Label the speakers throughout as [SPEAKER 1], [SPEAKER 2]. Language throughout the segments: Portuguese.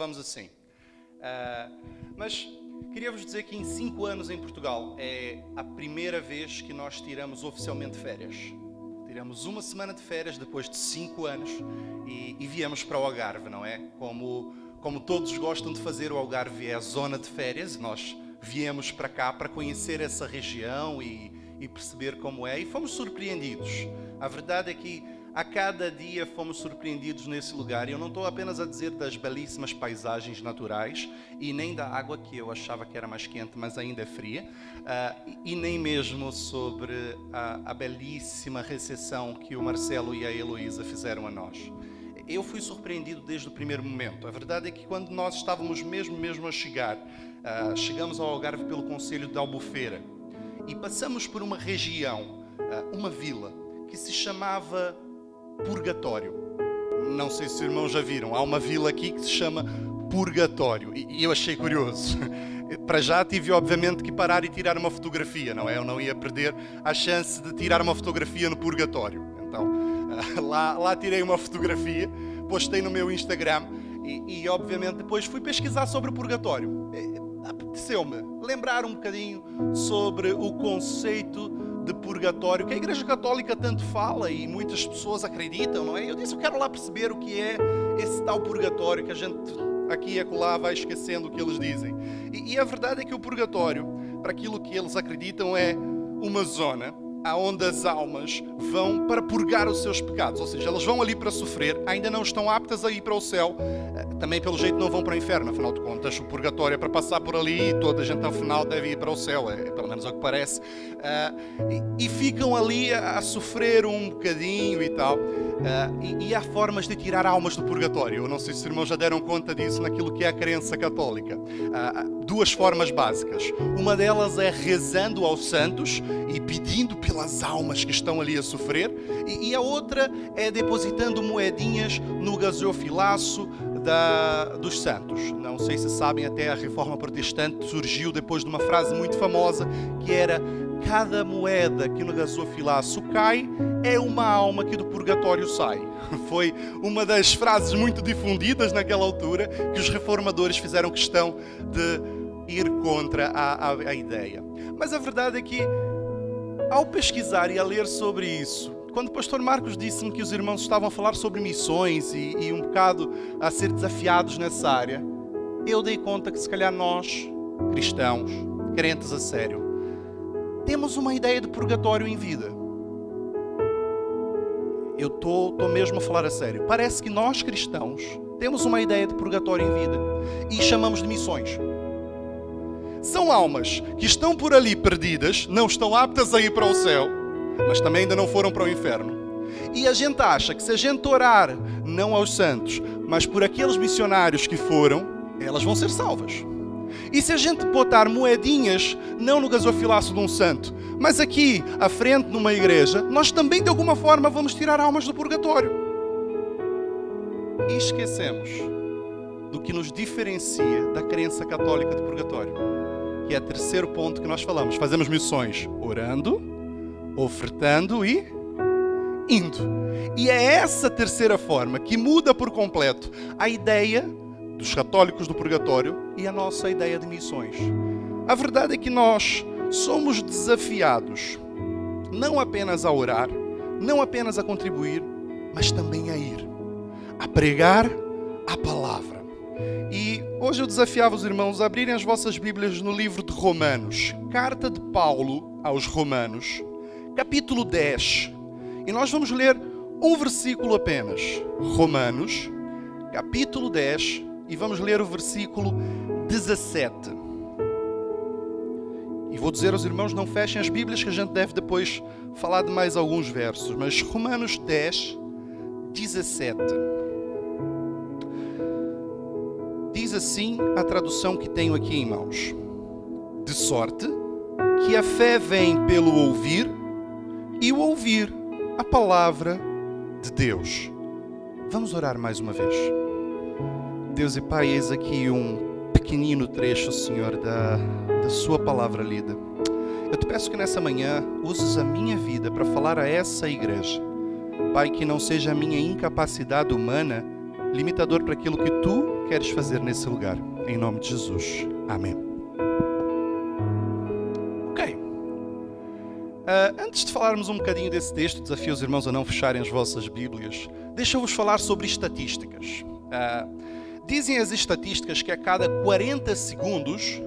[SPEAKER 1] digamos assim. Mas queria-vos dizer que em 5 anos em Portugal é a primeira vez que nós tiramos oficialmente férias. Tiramos uma semana de férias depois de 5 anos e viemos para o Algarve, não é? Como todos gostam de fazer, o Algarve é a zona de férias. Nós viemos para cá para conhecer essa região e perceber como é. E fomos surpreendidos. A verdade é que a cada dia fomos surpreendidos nesse lugar. E eu não estou apenas a dizer das belíssimas paisagens naturais e nem da água, que eu achava que era mais quente, mas ainda é fria, e nem mesmo sobre a belíssima recepção que o Marcelo e a Heloísa fizeram a nós. Eu fui surpreendido desde o primeiro momento. A verdade é que quando nós estávamos mesmo a chegar, chegamos ao Algarve pelo concelho de Albufeira e passamos por uma região, uma vila, que se chamava Purgatório. Não sei se os irmãos já viram, há uma vila aqui que se chama Purgatório e eu achei curioso. Para já tive obviamente que parar e tirar uma fotografia, não é? Eu não ia perder a chance de tirar uma fotografia no Purgatório. Então, lá tirei uma fotografia, postei no meu Instagram e obviamente depois fui pesquisar sobre o Purgatório. Apeteceu-me lembrar um bocadinho sobre o conceito de purgatório, que a Igreja Católica tanto fala e muitas pessoas acreditam, não é? Eu disse, eu quero lá perceber o que é esse tal purgatório, que a gente aqui e acolá vai esquecendo o que eles dizem. E a verdade é que o purgatório, para aquilo que eles acreditam, é uma zona aonde as almas vão para purgar os seus pecados, ou seja, elas vão ali para sofrer, ainda não estão aptas a ir para o céu, também pelo jeito não vão para o inferno, afinal de contas o purgatório é para passar por ali e toda a gente ao final deve ir para o céu, pelo menos é o que parece, e ficam ali a sofrer um bocadinho e tal, e há formas de tirar almas do purgatório. Eu não sei se os irmãos já deram conta disso naquilo que é a crença católica. 2 formas básicas, uma delas é rezando aos santos e pedindo pelas almas que estão ali a sofrer, e a outra é depositando moedinhas no gasofilaço dos santos. Não sei se sabem, até a Reforma Protestante surgiu depois de uma frase muito famosa que era: cada moeda que no gasofilaço cai é uma alma que do purgatório sai. Foi uma das frases muito difundidas naquela altura que os reformadores fizeram questão de ir contra a ideia. Mas a verdade é que, ao pesquisar e a ler sobre isso, quando o pastor Marcos disse-me que os irmãos estavam a falar sobre missões e um bocado a ser desafiados nessa área, eu dei conta que se calhar nós, cristãos, crentes a sério, temos uma ideia de purgatório em vida. Eu estou mesmo a falar a sério. Parece que nós, cristãos, temos uma ideia de purgatório em vida e chamamos de missões. São almas que estão por ali perdidas, não estão aptas a ir para o céu, mas também ainda não foram para o inferno. E a gente acha que se a gente orar, não aos santos, mas por aqueles missionários que foram, elas vão ser salvas. E se a gente botar moedinhas, não no gasofilaço de um santo, mas aqui à frente numa igreja, nós também de alguma forma vamos tirar almas do purgatório. E esquecemos do que nos diferencia da crença católica de purgatório, que é o 3º ponto que nós falamos. Fazemos missões orando, ofertando e indo. E é essa 3ª forma que muda por completo a ideia dos católicos do purgatório e a nossa ideia de missões. A verdade é que nós somos desafiados não apenas a orar, não apenas a contribuir, mas também a ir, a pregar a palavra. E hoje eu desafiava os irmãos a abrirem as vossas Bíblias no livro de Romanos, carta de Paulo aos Romanos, capítulo 10. E nós vamos ler um versículo apenas. Romanos, capítulo 10, e vamos ler o versículo 17. E vou dizer aos irmãos, não fechem as Bíblias, que a gente deve depois falar de mais alguns versos. Mas Romanos 10, 17. Diz assim a tradução que tenho aqui em mãos: de sorte que a fé vem pelo ouvir, e o ouvir a palavra de Deus. Vamos orar mais uma vez. Deus e Pai, eis aqui um pequenino trecho, Senhor, da sua palavra lida. Eu te peço que nessa manhã uses a minha vida para falar a essa igreja. Pai, que não seja a minha incapacidade humana limitador para aquilo que Tu queres fazer nesse lugar. Em nome de Jesus. Amém. Ok. Antes de falarmos um bocadinho desse texto, desafio os irmãos a não fecharem as vossas Bíblias, deixa-vos falar sobre estatísticas. Dizem as estatísticas que a cada 40 segundos,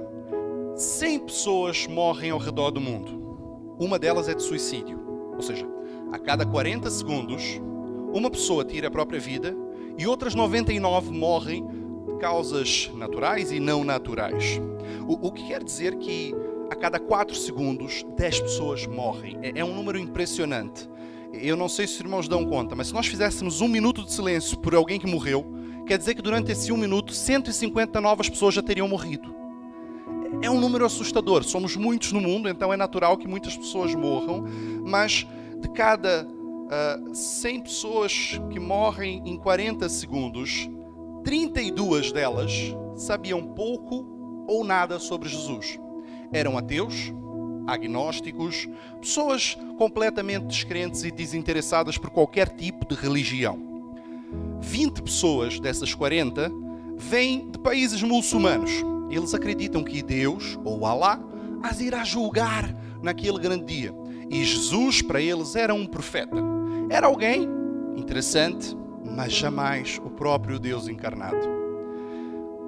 [SPEAKER 1] 100 pessoas morrem ao redor do mundo. Uma delas é de suicídio. Ou seja, a cada 40 segundos, uma pessoa tira a própria vida e outras 99 morrem de causas naturais e não naturais. O que quer dizer que a cada 4 segundos, 10 pessoas morrem. É um número impressionante. Eu não sei se os irmãos dão conta, mas se nós fizéssemos 1 minuto de silêncio por alguém que morreu, quer dizer que durante esse 1 minuto, 150 novas pessoas já teriam morrido. É um número assustador. Somos muitos no mundo, então é natural que muitas pessoas morram, mas de cada 100 pessoas que morrem em 40 segundos, 32 delas sabiam pouco ou nada sobre Jesus. Eram ateus, agnósticos, pessoas completamente descrentes e desinteressadas por qualquer tipo de religião. 20 pessoas dessas 40 vêm de países muçulmanos. Eles acreditam que Deus, ou Alá, as irá julgar naquele grande dia. E Jesus, para eles, era um profeta. Era alguém interessante, mas jamais o próprio Deus encarnado.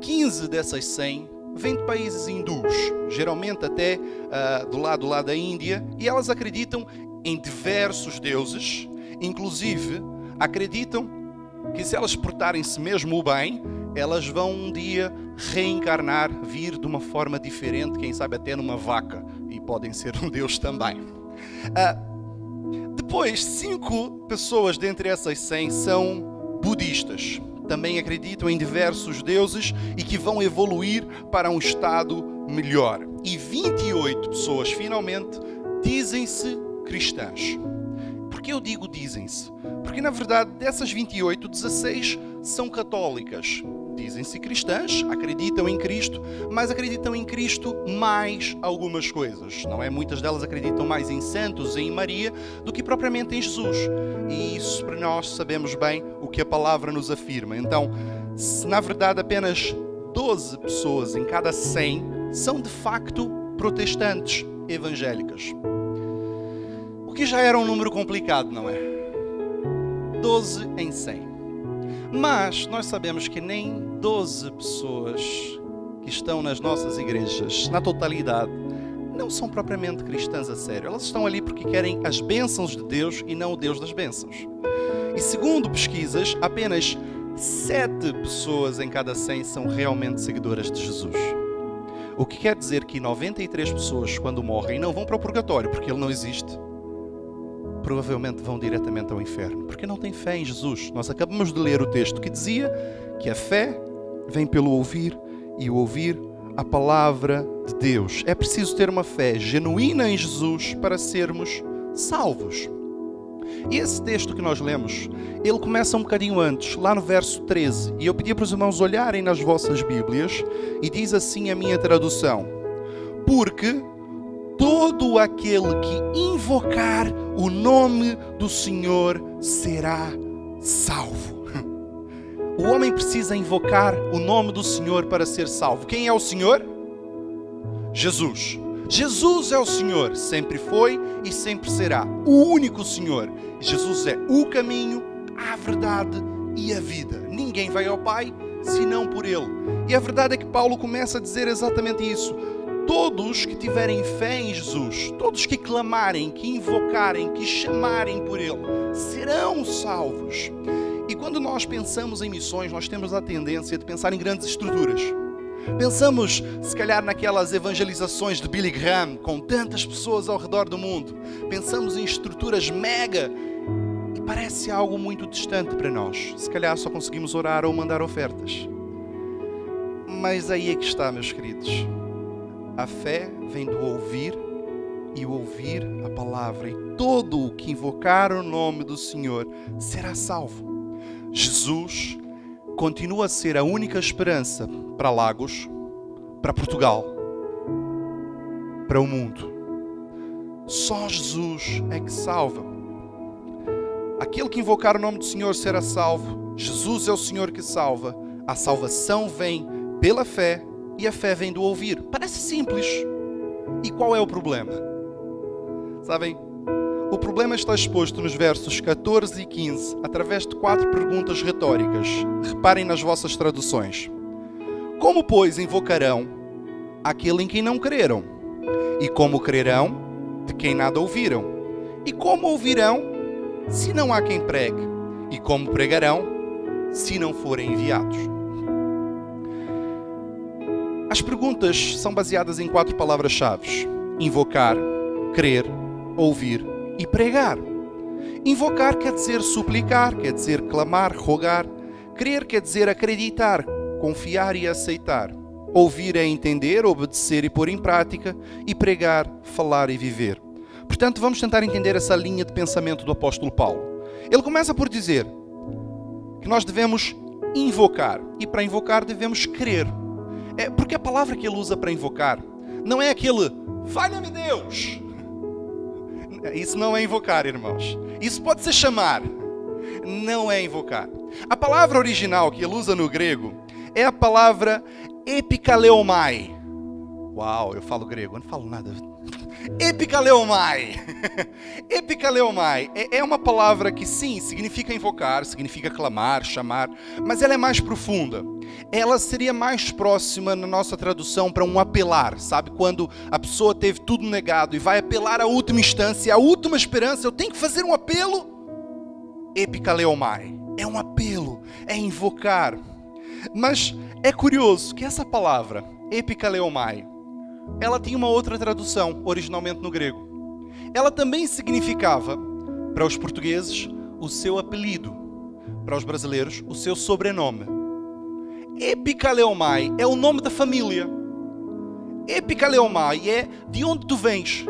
[SPEAKER 1] 15 dessas 100 vêm de países hindus, geralmente até do lado lá da Índia, e elas acreditam em diversos deuses, inclusive acreditam que se elas portarem-se mesmo bem, elas vão um dia reencarnar, vir de uma forma diferente, quem sabe até numa vaca, e podem ser um deus também. Depois, 5 pessoas dentre essas 100 são budistas. Também acreditam em diversos deuses e que vão evoluir para um estado melhor. E 28 pessoas, finalmente, dizem-se cristãs. Por que eu digo dizem-se? Porque, na verdade, dessas 28, 16 são católicas. Dizem-se cristãs, acreditam em Cristo, mas acreditam em Cristo mais algumas coisas. Não é? Muitas delas acreditam mais em santos e em Maria do que propriamente em Jesus. E isso para nós sabemos bem o que a palavra nos afirma. Então, se na verdade apenas 12 pessoas em cada 100 são de facto protestantes evangélicas. O que já era um número complicado, não é? 12 em 100. Mas nós sabemos que nem 12 pessoas que estão nas nossas igrejas, na totalidade, não são propriamente cristãs a sério. Elas estão ali porque querem as bênçãos de Deus e não o Deus das bênçãos. E segundo pesquisas, apenas 7 pessoas em cada 100 são realmente seguidoras de Jesus. O que quer dizer que 93 pessoas, quando morrem, não vão para o purgatório, porque ele não existe. Provavelmente vão diretamente ao inferno, porque não têm fé em Jesus. Nós acabamos de ler o texto que dizia que a fé vem pelo ouvir e o ouvir a palavra de Deus. É preciso ter uma fé genuína em Jesus para sermos salvos. E esse texto que nós lemos, ele começa um bocadinho antes, lá no verso 13. E eu pedi para os irmãos olharem nas vossas Bíblias e diz assim a minha tradução: porque todo aquele que invocar o nome do Senhor será salvo. O homem precisa invocar o nome do Senhor para ser salvo. Quem é o Senhor? Jesus. Jesus é o Senhor, sempre foi e sempre será. O único Senhor. Jesus é o caminho, a verdade e a vida. Ninguém vai ao Pai senão por Ele. E a verdade é que Paulo começa a dizer exatamente isso. Todos que tiverem fé em Jesus, todos que clamarem, que invocarem, que chamarem por Ele, serão salvos. E quando nós pensamos em missões, nós temos a tendência de pensar em grandes estruturas. Pensamos, se calhar, naquelas evangelizações de Billy Graham, com tantas pessoas ao redor do mundo. Pensamos em estruturas mega e parece algo muito distante para nós. Se calhar só conseguimos orar ou mandar ofertas. Mas aí é que está, meus queridos. A fé vem do ouvir e o ouvir a palavra. E todo o que invocar o nome do Senhor será salvo. Jesus continua a ser a única esperança para Lagos, para Portugal, para o mundo. Só Jesus é que salva. Aquele que invocar o nome do Senhor será salvo. Jesus é o Senhor que salva. A salvação vem pela fé e a fé vem do ouvir. Parece simples. E qual é o problema? Sabem, o problema está exposto nos versos 14 e 15, através de 4 perguntas retóricas. Reparem nas vossas traduções. Como, pois, invocarão aquele em quem não creram? E como crerão de quem nada ouviram? E como ouvirão se não há quem pregue? E como pregarão se não forem enviados? As perguntas são baseadas em 4 palavras-chave: invocar, crer, ouvir e pregar. Invocar quer dizer suplicar, quer dizer clamar, rogar. Crer quer dizer acreditar, confiar e aceitar. Ouvir é entender, obedecer e pôr em prática. E pregar, falar e viver. Portanto, vamos tentar entender essa linha de pensamento do apóstolo Paulo. Ele começa por dizer que nós devemos invocar. E para invocar devemos crer. Porque a palavra que ele usa para invocar não é aquele valha-me Deus. Isso não é invocar, irmãos. Isso pode ser chamar. Não é invocar. A palavra original que ele usa no grego é a palavra epikaleomai. Uau, eu falo grego, eu não falo nada. Epikaleomai. Epikaleomai é uma palavra que sim, significa invocar, significa clamar, chamar, mas ela é mais profunda. Ela seria mais próxima na nossa tradução para um apelar, sabe? Quando a pessoa teve tudo negado e vai apelar à última instância, à última esperança, eu tenho que fazer um apelo. Epikaleomai é um apelo, é invocar. Mas é curioso que essa palavra, epikaleomai, ela tinha uma outra tradução, originalmente no grego. Ela também significava, para os portugueses, o seu apelido. Para os brasileiros, o seu sobrenome. Epikaleomai é o nome da família. Epikaleomai é de onde tu vens,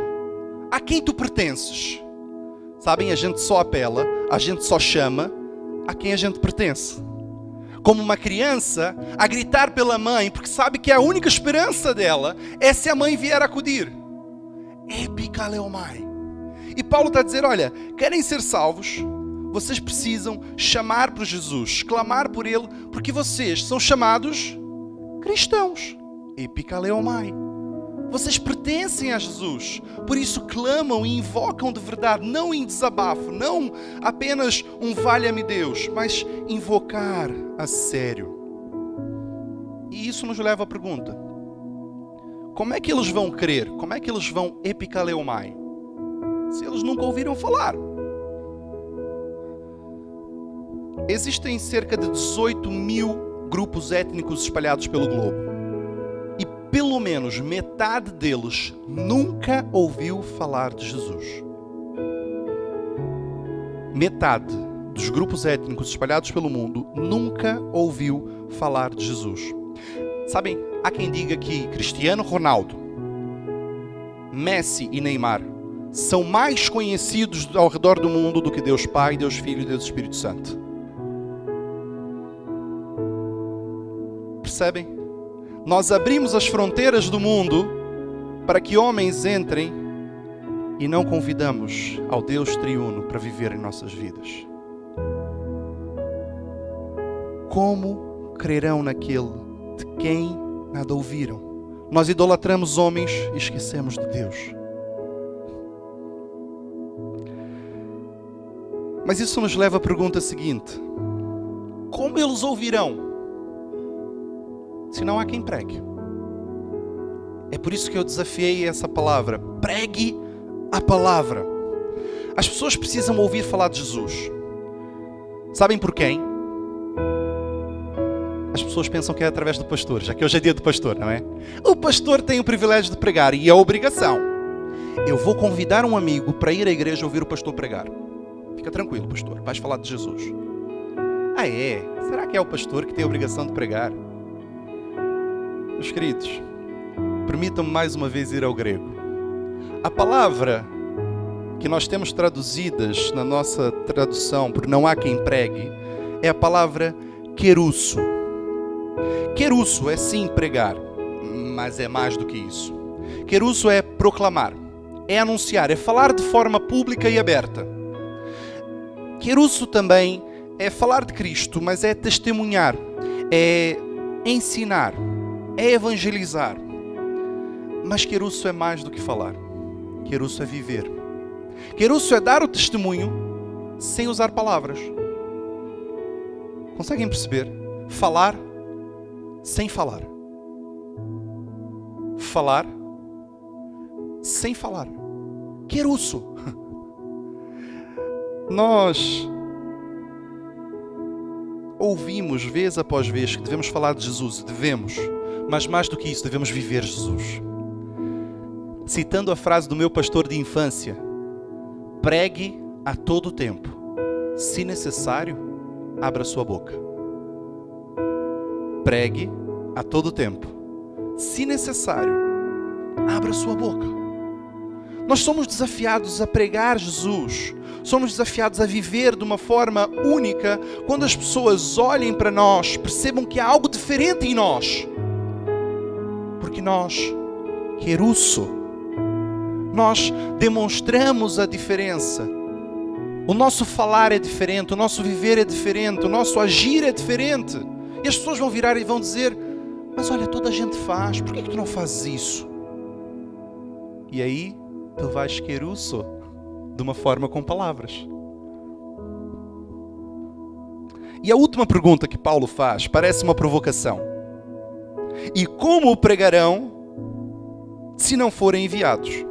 [SPEAKER 1] a quem tu pertences. Sabem, a gente só apela, a gente só chama a quem a gente pertence. Como uma criança a gritar pela mãe, porque sabe que a única esperança dela é se a mãe vier acudir. Epikaleomai. E Paulo está a dizer, olha, querem ser salvos? Vocês precisam chamar por Jesus, clamar por Ele, porque vocês são chamados cristãos. Epikaleomai. Vocês pertencem a Jesus, por isso clamam e invocam de verdade, não em desabafo, não apenas um valha-me Deus, mas invocar a sério. E isso nos leva à pergunta: como é que eles vão crer? Como é que eles vão epikaleomai? Se eles nunca ouviram falar. Existem cerca de 18 mil grupos étnicos espalhados pelo globo. Pelo menos metade deles nunca ouviu falar de Jesus. Metade dos grupos étnicos espalhados pelo mundo nunca ouviu falar de Jesus. Sabem, há quem diga que Cristiano Ronaldo, Messi e Neymar são mais conhecidos ao redor do mundo do que Deus Pai, Deus Filho e Deus Espírito Santo. Percebem? Nós abrimos as fronteiras do mundo para que homens entrem e não convidamos ao Deus triuno para viver em nossas vidas. Como crerão naquele de quem nada ouviram? Nós idolatramos homens e esquecemos de Deus. Mas isso nos leva à pergunta seguinte: como eles ouvirão se não há quem pregue? É por isso que eu desafiei essa palavra. Pregue a palavra. As pessoas precisam ouvir falar de Jesus. Sabem por quem? As pessoas pensam que é através do pastor, já que hoje é dia do pastor, não é? O pastor tem o privilégio de pregar e a obrigação. Eu vou convidar um amigo para ir à igreja ouvir o pastor pregar. Fica tranquilo, pastor, vais falar de Jesus. Ah é? Será que é o pastor que tem a obrigação de pregar? Meus queridos, permitam-me mais uma vez ir ao grego. A palavra que nós temos traduzidas na nossa tradução por não há quem pregue é a palavra kerusso. Kerusso é sim pregar, mas é mais do que isso. Kerusso é proclamar, é anunciar, é falar de forma pública e aberta. Kerusso também é falar de Cristo, mas é testemunhar. é ensinar, é evangelizar. Mas querusso é mais do que falar. Querusso é viver. Querusso é dar o testemunho sem usar palavras. Conseguem perceber? Falar sem falar. Falar sem falar. Querusso. Nós ouvimos vez após vez que devemos falar de Jesus. Devemos. Mas mais do que isso, devemos viver Jesus. Citando a frase do meu pastor de infância: pregue a todo tempo. Se necessário, abra sua boca. Pregue a todo tempo. Se necessário, abra sua boca. Nós somos desafiados a pregar Jesus. Somos desafiados a viver de uma forma única. Quando as pessoas olhem para nós, percebam que há algo diferente em nós. Porque nós, querusso, nós demonstramos a diferença. O nosso falar é diferente, o nosso viver é diferente, o nosso agir é diferente. E as pessoas vão virar e vão dizer: mas olha, toda a gente faz, por que tu não fazes isso? E aí, tu vais querusso de uma forma com palavras. E a última pergunta que Paulo faz parece uma provocação. E como o pregarão se não forem enviados?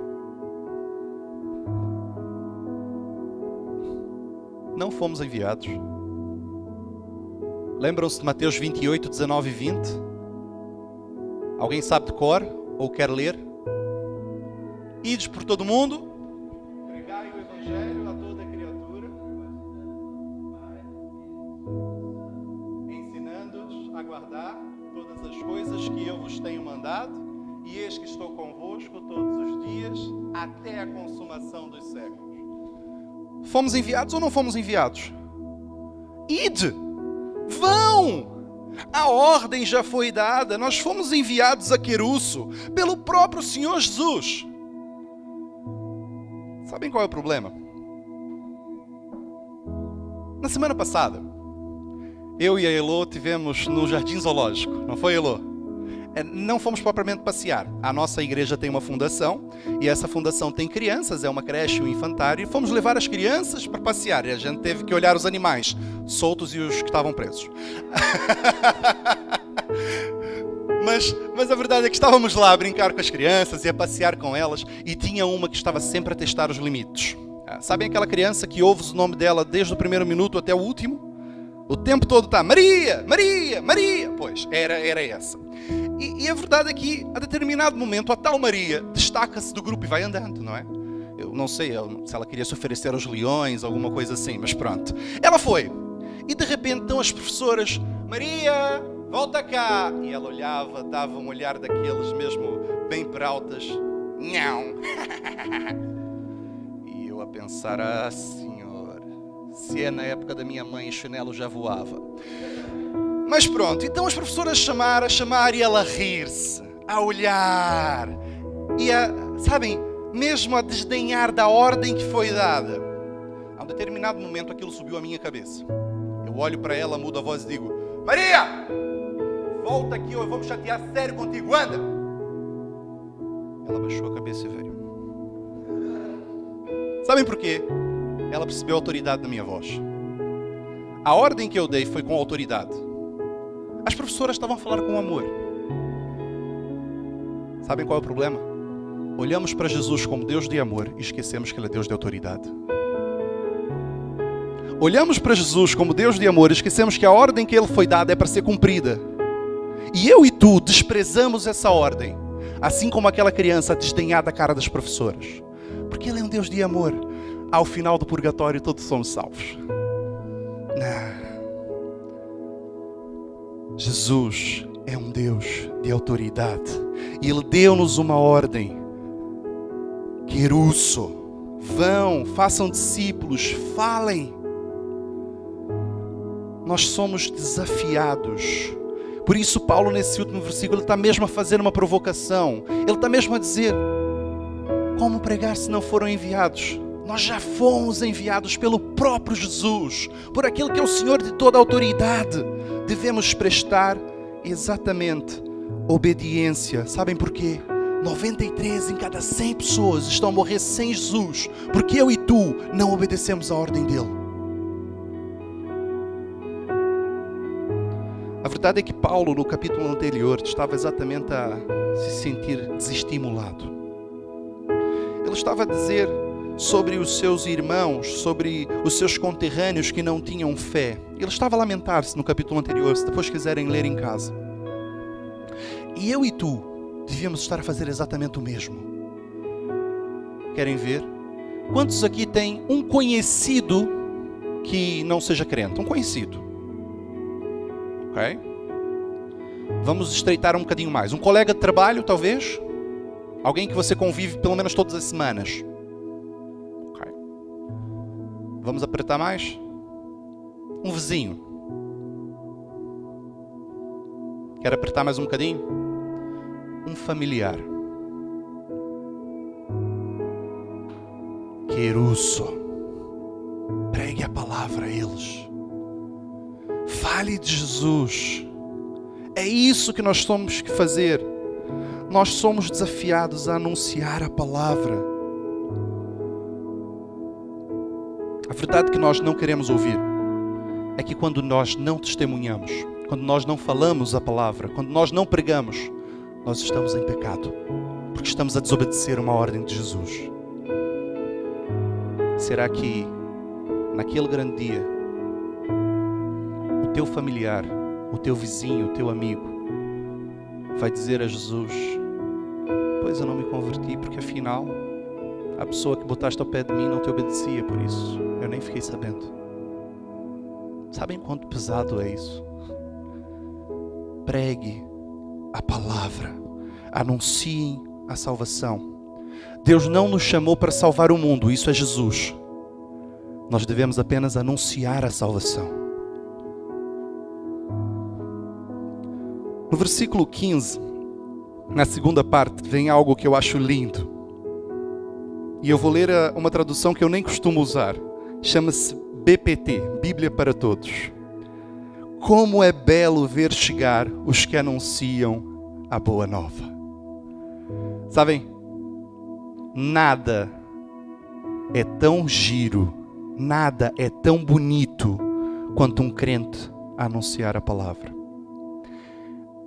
[SPEAKER 1] Não fomos enviados. Lembram-se de Mateus 28, 19 e 20? Alguém sabe de cor ou quer ler? Ides por todo o mundo, pregai o Evangelho a toda criatura, ensinando-os a guardar todas as coisas que eu vos tenho mandado, e eis que estou convosco todos os dias, até a consumação dos séculos. Fomos enviados ou não fomos enviados? Ide! Vão! A ordem já foi dada, nós fomos enviados a querusso pelo próprio Senhor Jesus. Sabem qual é o problema? Na semana passada, eu e a Elô tivemos no Jardim Zoológico, não foi, Elô? Não fomos propriamente passear. A nossa igreja tem uma fundação e essa fundação tem crianças, é uma creche e um infantário, e fomos levar as crianças para passear e a gente teve que olhar os animais soltos e os que estavam presos. Mas a verdade é que estávamos lá a brincar com as crianças e a passear com elas, e tinha uma que estava sempre a testar os limites. Sabem aquela criança que ouves o nome dela desde o primeiro minuto até o último? O tempo todo está Maria, Maria, Maria. Pois, era essa. E a verdade é que, a determinado momento, a tal Maria destaca-se do grupo e vai andando, não é? Eu não sei se ela queria se oferecer aos leões, alguma coisa assim, mas pronto. Ela foi. E de repente estão as professoras: Maria, volta cá. E ela olhava, dava um olhar daqueles mesmo bem peraltas. Não. E eu a pensar: ah, senhor, se é na época da minha mãe, chinelo já voava. Mas pronto, então as professoras a chamar e ela a rir-se, a olhar e sabem, mesmo a desdenhar da ordem que foi dada. A um determinado momento aquilo subiu à minha cabeça. Eu olho para ela, mudo a voz e digo: Maria, volta aqui ou eu vou me chatear sério contigo, anda! Ela baixou a cabeça e veio. Sabem porquê? Ela percebeu a autoridade da minha voz. A ordem que eu dei foi com autoridade. As professoras estavam a falar com amor. Sabem qual é o problema? Olhamos para Jesus como Deus de amor e esquecemos que Ele é Deus de autoridade. Olhamos para Jesus como Deus de amor e esquecemos que a ordem que Ele foi dada é para ser cumprida. E eu e tu desprezamos essa ordem, assim como aquela criança a desdenhar da cara das professoras. Porque Ele é um Deus de amor. Ao final do purgatório todos somos salvos. Não. Jesus é um Deus de autoridade. E Ele deu-nos uma ordem. Querusso, vão, façam discípulos, falem. Nós somos desafiados. Por isso Paulo, nesse último versículo, ele está mesmo a fazer uma provocação. Ele está mesmo a dizer: como pregar se não foram enviados? Nós já fomos enviados pelo próprio Jesus, por aquele que é o Senhor de toda a autoridade. devemos prestar exatamente obediência. Sabem porquê? 93 em cada 100 pessoas estão a morrer sem Jesus, porque eu e tu não obedecemos a ordem dele. A verdade é que Paulo, no capítulo anterior, estava exatamente a se sentir desestimulado. Ele estava a dizer sobre os seus irmãos, sobre os seus conterrâneos que não tinham fé. Ele estava a lamentar-se no capítulo anterior, se depois quiserem ler em casa. E eu e tu devíamos estar a fazer exatamente o mesmo. Querem ver? Quantos aqui têm um conhecido que não seja crente? Um conhecido. Ok? Vamos estreitar um bocadinho mais. Um colega de trabalho, talvez? Alguém que você convive pelo menos todas as semanas? Ok. Vamos apertar mais? Um vizinho. Quer apertar mais um bocadinho? Um familiar. Querusso. Pregue a palavra a eles. Fale de Jesus. É isso que nós temos que fazer. Nós somos desafiados a anunciar a palavra. A verdade que nós não queremos ouvir é que quando nós não testemunhamos, quando nós não falamos a palavra, quando nós não pregamos, nós estamos em pecado, porque estamos a desobedecer uma ordem de Jesus. Será que naquele grande dia o teu familiar, o teu vizinho, o teu amigo vai dizer a Jesus: pois eu não me converti porque afinal a pessoa que botaste ao pé de mim não te obedecia, por isso eu nem fiquei sabendo. Sabem quanto pesado é isso? Pregue a palavra, anunciem a salvação. Deus não nos chamou para salvar o mundo, isso é Jesus. Nós devemos apenas anunciar a salvação. No versículo 15, na segunda parte, vem algo que eu acho lindo. E eu vou ler uma tradução que eu nem costumo usar. Chama-se BPT, Bíblia para Todos. Como é belo ver chegar os que anunciam a boa nova. Sabem? Nada é tão giro, nada é tão bonito quanto um crente a anunciar a palavra.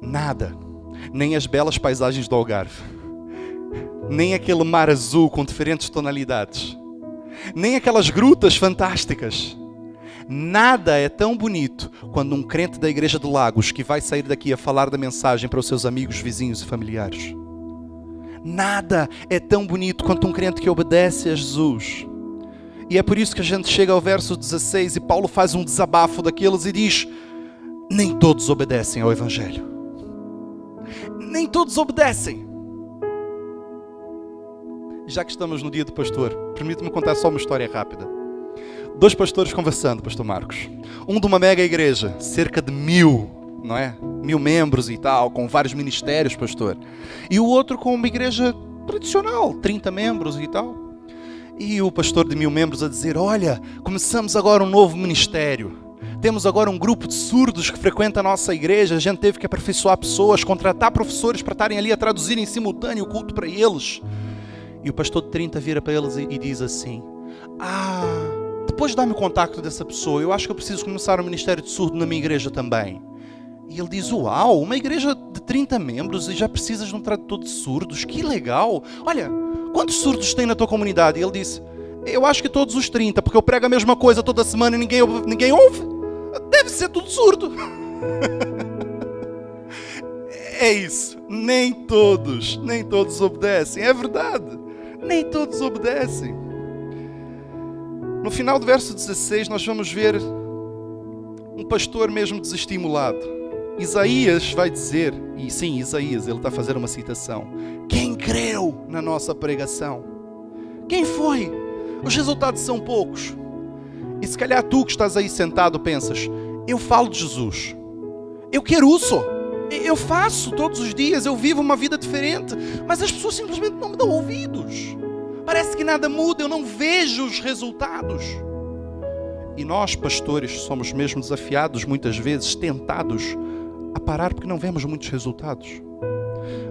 [SPEAKER 1] Nada, nem as belas paisagens do Algarve, nem aquele mar azul com diferentes tonalidades, nem aquelas grutas fantásticas. Nada é tão bonito quando um crente da Igreja de Lagos que vai sair daqui a falar da mensagem para os seus amigos, vizinhos e familiares. Nada é tão bonito quanto um crente que obedece a Jesus. E é por isso que a gente chega ao verso 16 e Paulo faz um desabafo daqueles e diz: nem todos obedecem ao Evangelho. Nem todos obedecem. Já que estamos no dia do pastor, permite-me contar só uma história rápida. 2 pastores conversando, pastor Marcos. Um de uma mega igreja, cerca de 1000, não é? 1000 membros e tal, com vários ministérios, pastor. E o outro com uma igreja tradicional, 30 membros e tal. E o pastor de 1000 membros a dizer: olha, começamos agora um novo ministério. Temos agora um grupo de surdos que frequenta a nossa igreja. A gente teve que aperfeiçoar pessoas, contratar professores para estarem ali a traduzir em simultâneo o culto para eles. E o pastor de 30 vira para eles e diz assim: depois dá-me o contacto dessa pessoa, eu acho que eu preciso começar um ministério de surdo na minha igreja também. E ele diz: uau, uma igreja de 30 membros e já precisas de um tradutor de surdos, que legal. Olha, quantos surdos tem na tua comunidade? E ele disse: eu acho que todos os 30, porque eu prego a mesma coisa toda semana e ninguém ouve. Deve ser tudo surdo. É isso, nem todos obedecem, é verdade, nem todos obedecem. No final do verso 16 nós vamos ver um pastor mesmo desestimulado. Isaías vai dizer, e sim, Isaías, ele está a fazer uma citação: quem creu na nossa pregação? Quem foi? Os resultados são poucos. E se calhar tu que estás aí sentado pensas: eu falo de Jesus, eu querusso, eu faço todos os dias, eu vivo uma vida diferente, mas as pessoas simplesmente não me dão ouvidos. Parece que nada muda, eu não vejo os resultados. E nós, pastores, somos mesmo desafiados, muitas vezes, tentados a parar porque não vemos muitos resultados.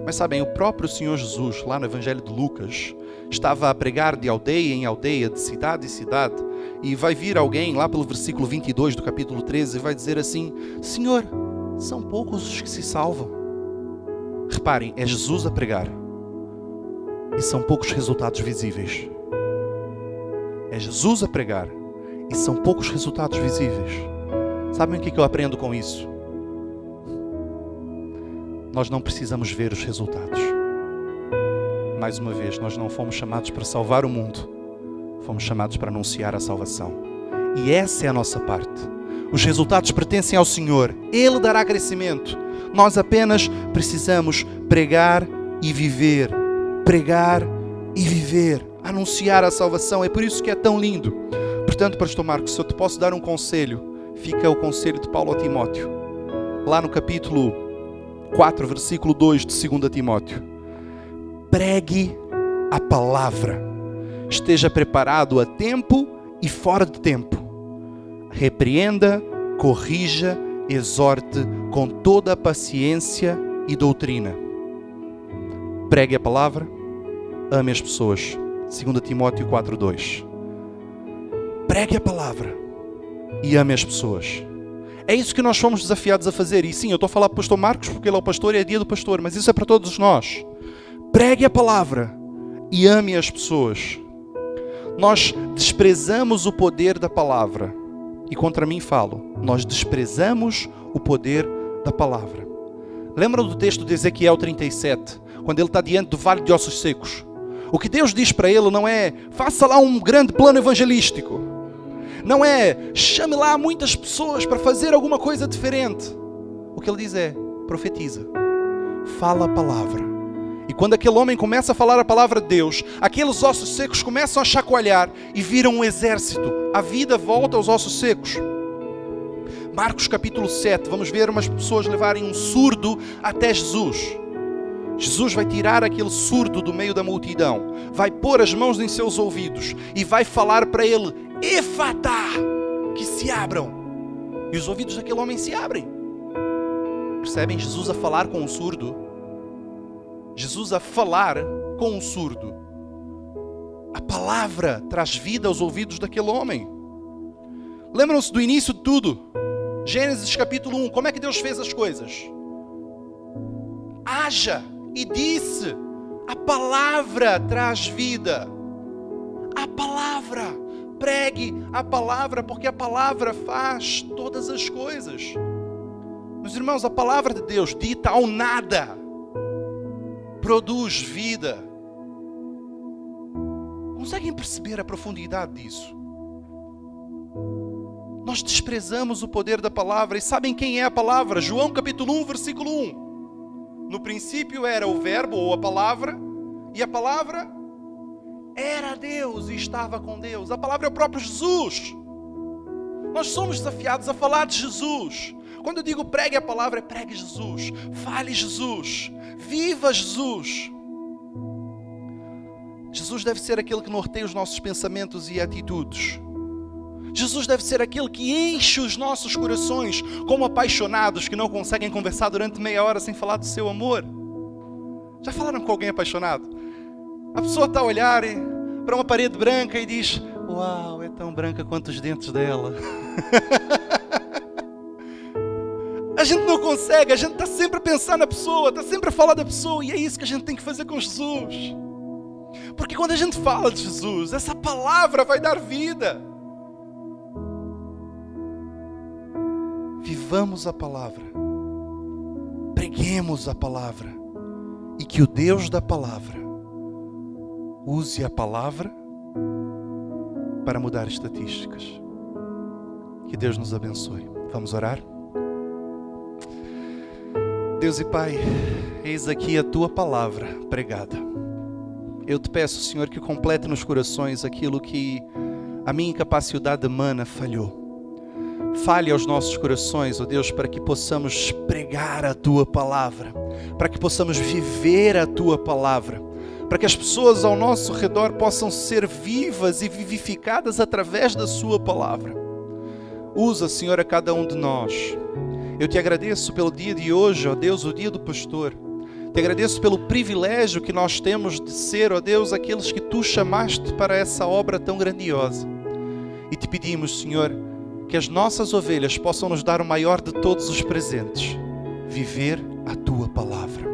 [SPEAKER 1] Mas sabem, o próprio Senhor Jesus, lá no Evangelho de Lucas, estava a pregar de aldeia em aldeia, de cidade em cidade, e vai vir alguém lá pelo versículo 22 do capítulo 13 e vai dizer assim: Senhor, são poucos os que se salvam. Reparem, é Jesus a pregar e são poucos resultados visíveis. É Jesus a pregar e são poucos resultados visíveis. Sabem o que eu aprendo com isso? Nós não precisamos ver os resultados. Mais uma vez, nós não fomos chamados para salvar o mundo, fomos chamados para anunciar a salvação. E essa é a nossa parte. Os resultados pertencem ao Senhor. Ele dará crescimento. Nós apenas precisamos pregar e viver. Pregar e viver. Anunciar a salvação. É por isso que é tão lindo. Portanto, pastor Marcos, se eu te posso dar um conselho, fica o conselho de Paulo a Timóteo. Lá no capítulo 4, versículo 2 de 2 Timóteo. Pregue a palavra. Esteja preparado a tempo e fora de tempo. Repreenda, corrija, exorte com toda a paciência e doutrina. Pregue a palavra, ame as pessoas. 2 Timóteo 4:2. Pregue a palavra e ame as pessoas. É isso que nós fomos desafiados a fazer. E sim, eu estou a falar para o pastor Marcos porque ele é o pastor e é dia do pastor, mas isso é para todos nós. Pregue a palavra e ame as pessoas. Nós desprezamos o poder da palavra. E contra mim falo, nós desprezamos o poder da palavra. Lembram do texto de Ezequiel 37, quando ele está diante do vale de ossos secos? O que Deus diz para ele não é, faça lá um grande plano evangelístico. Não é, chame lá muitas pessoas para fazer alguma coisa diferente. O que ele diz é, profetiza. Fala a palavra. E quando aquele homem começa a falar a palavra de Deus, aqueles ossos secos começam a chacoalhar e viram um exército. A vida volta aos ossos secos. Marcos capítulo 7, vamos ver umas pessoas levarem um surdo até Jesus. Jesus vai tirar aquele surdo do meio da multidão, vai pôr as mãos em seus ouvidos e vai falar para ele, Efatá, que se abram. E os ouvidos daquele homem se abrem. Percebem? Jesus a falar com um surdo. Jesus a falar com um surdo. A palavra traz vida aos ouvidos daquele homem. Lembram-se do início de tudo? Gênesis capítulo 1. Como é que Deus fez as coisas? Haja e disse. A palavra traz vida. A palavra. Pregue a palavra, porque a palavra faz todas as coisas. Meus irmãos, a palavra de Deus dita ao nada produz vida. Conseguem perceber a profundidade disso? Nós desprezamos o poder da palavra. E sabem quem é a palavra? João capítulo 1, versículo 1. No princípio era o verbo ou a palavra, e a palavra era Deus e estava com Deus. A palavra é o próprio Jesus. Nós somos desafiados a falar de Jesus. Quando eu digo pregue a palavra, é pregue Jesus. Fale Jesus. Viva Jesus. Jesus deve ser aquele que norteia os nossos pensamentos e atitudes. Jesus deve ser aquele que enche os nossos corações como apaixonados que não conseguem conversar durante meia hora sem falar do seu amor. Já falaram com alguém apaixonado? A pessoa está a olhar para uma parede branca e diz, uau, é tão branca quanto os dentes dela. A gente não consegue, a gente está sempre a pensar na pessoa, está sempre a falar da pessoa, e é isso que a gente tem que fazer com Jesus. Porque quando a gente fala de Jesus, essa palavra vai dar vida. Vivamos a palavra, preguemos a palavra, e que o Deus da palavra use a palavra para mudar estatísticas. Que Deus nos abençoe. Vamos orar? Deus e Pai, eis aqui a Tua palavra pregada. Eu te peço, Senhor, que complete nos corações aquilo que a minha incapacidade humana falhou. Fale aos nossos corações, ó Deus, para que possamos pregar a Tua palavra, para que possamos viver a Tua palavra, para que as pessoas ao nosso redor possam ser vivas e vivificadas através da Sua palavra. Usa, Senhor, a cada um de nós. Eu te agradeço pelo dia de hoje, ó Deus, o dia do pastor. Te agradeço pelo privilégio que nós temos de ser, ó Deus, aqueles que tu chamaste para essa obra tão grandiosa. E te pedimos, Senhor, que as nossas ovelhas possam nos dar o maior de todos os presentes: viver a tua palavra.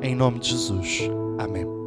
[SPEAKER 1] Em nome de Jesus. Amém.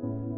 [SPEAKER 1] Amém.